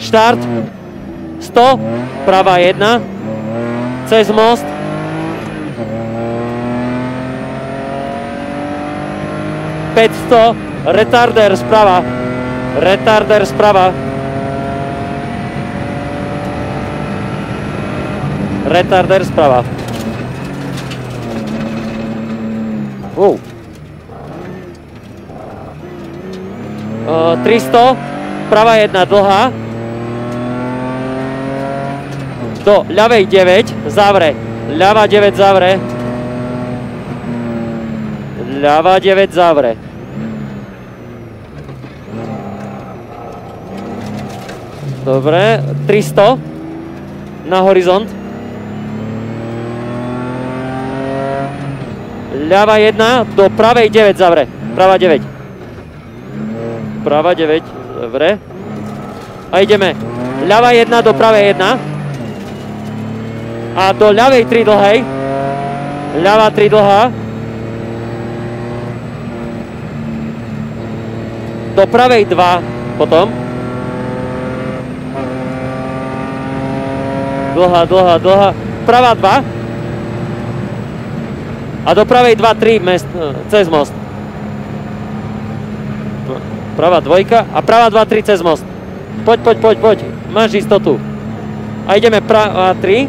Štart. 100, pravá 1. Cez most. ...500, retarder sprava. Retarder sprava. Retarder sprava. 300, pravá 1 dlhá. Do ľavej 9, zavre. Ľava 9 zavre. Ľava 9 zavre. Dobre, 300 na horizont. Ľava 1 do pravej 9 zavre. Pravá 9. Pravá 9 zavre. A ideme. Ľava 1 do pravej 1. A do ľavej 3 dlhej. Ľava 3 dlhá. Do pravej 2 potom. Dlhá, dlhá, dlhá. Pravá 2. A do pravej 2, 3 cez most. Pravá 2 a pravá 2, 3 cez most. Poď, poď, poď, poď. Máš istotu. A ideme pravá 3.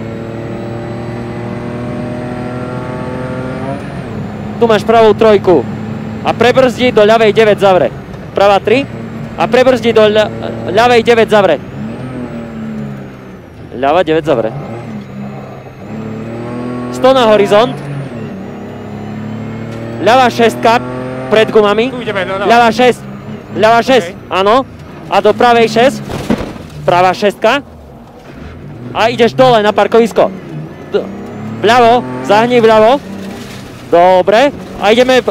Tu máš pravú 3. A prebrzdí do ľavej 9 zavre. Pravá 3. A prebrzdí do ľavej 9 zavre. Ľava 9 zavre. 100 na horizont. Ľava 6 pred gumami. Ľava 6. Ľava 6, áno. A do pravej 6. Pravá 6. A ideš dole na parkovisko. Vľavo, zahni vľavo. Dobre. A ideme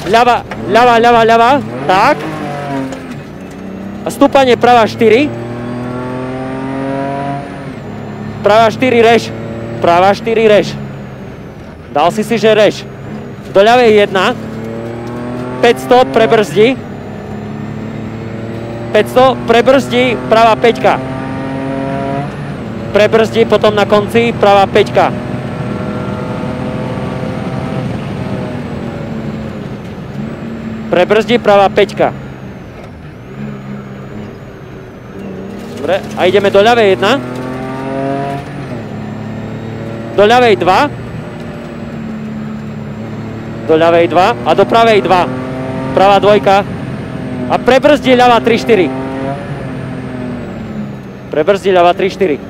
ľava, ľava, ľava, ľava. Tak. A stúpanie pravá 4. Pravá 4 reš. Pravá 4 reš. Dal si, že reš. Do ľavej 1. 500 prebrzdí. 500 prebrzdí pravá 5. Prebrzdí potom na konci pravá 5. Prebrzdí pravá 5. Dobre, a ideme do ľavej 1. Do ľavej 2. Do ľavej 2 a do pravej 2. Pravá 2. A prebrzdí ľava 3, 4. Prebrzdí ľava 3, 4.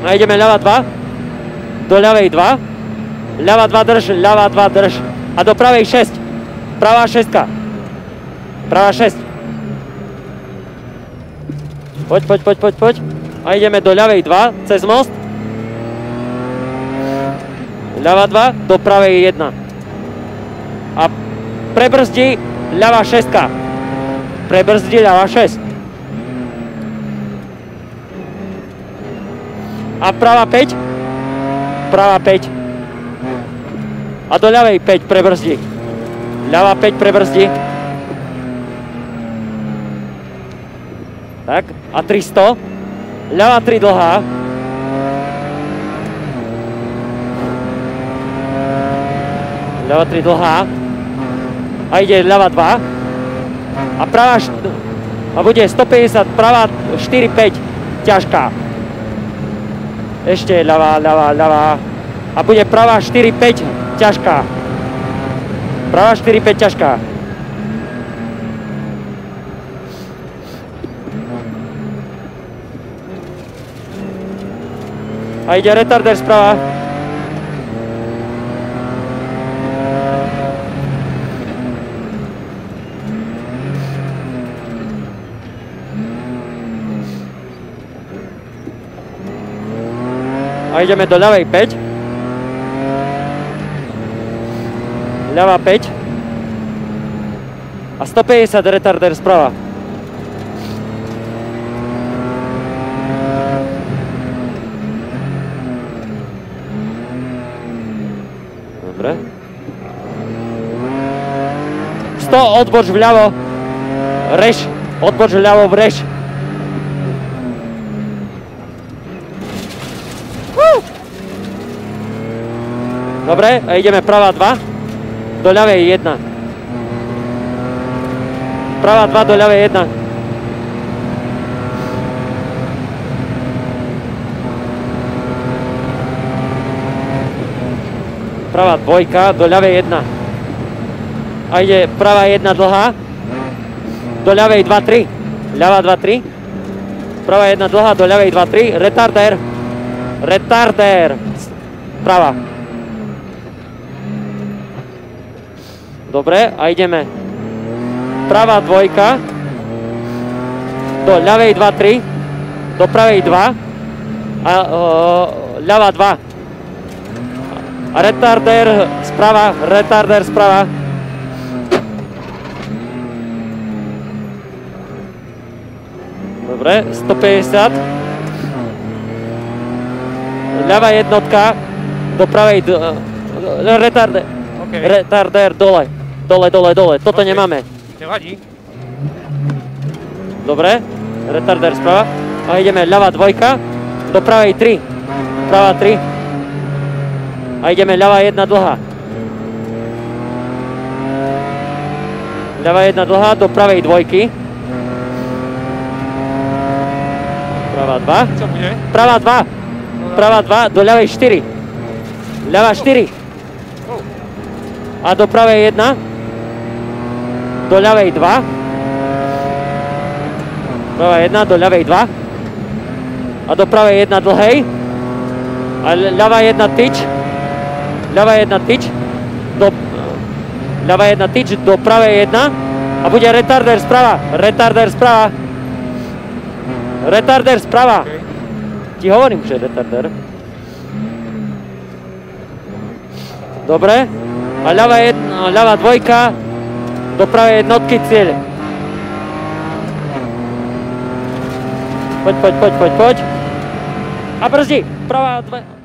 A ideme ľava 2. Do ľavej 2. Ľava 2 drž, ľava 2 drž. A do pravej 6. Pravá 6. Pravá 6. Poď, poď, poď, poď, poď. A ideme do ľavej 2, cez most. Ľava 2, do pravej 1. A prebrzdí ľava 6. Prebrzdí ľava 6. A pravá 5. Pravá 5. A do ľavej 5 prebrzdí. Ľava 5 prebrzdí. Tak, a 300. Ľava 3 dlhá. Ľava 3 dlhá. A ide ľava 2. A pravá a bude 150, pravá 4, 5. Ťažká. Ešte ľava, ľava, ľava. A bude pravá 4, 5. Ťažká. Pravá 4, 5. ťažká. A ide retarder sprava. A ideme do ľavej 5. Ľava 5. A 150 retarder sprava. Dobre. 100 odboč vľavo. Rež, odboč ľavo v rež. Dobre, a ideme pravá 2, do ľavej 1. Pravá 2 do ľavej 1. Pravá 2 do ľavej 1. A ide pravá 1 dlhá, do ľavej 2, 3. Ľavá 2, 3. Pravá 1 dlhá, do ľavej 2, 3. Retarder. Retarder. Pravá. Dobre, a ideme. Pravá 2 do ľavej 2, 3. Do pravej 2. A ľavá 2. A retarder sprava. Retarder sprava. Dobre, 150. Ľavá jednotka do pravej retarder. Okay. Retarder dole. Dole. Toto okay. Nemáme. Nevadí. Dobre, retarder sprava. A ideme ľavá 2 do pravej 3. Pravá 3. A ideme ľavá 1 dlhá. Ľavá 1 dlhá do pravej 2. Pravá 2. Čo bude? Pravá 2. Pravá 2 do ľavej 4. Ľavá 4. A do pravej 1. Do ľavej 2. Pravá 1 do ľavej 2. A do pravej 1 dlhej. A ľavá 1 tyč. Ľavá 1 tyč. Ľavá 1 tyč do pravej 1. A bude retarder sprava. Retarder sprava. Retarder sprava. Okay. Ti hovorím, že retarder. Dobre. A ľavá 2 do pravej jednotky cieľ. Poď. A brzdi. Pravá 2.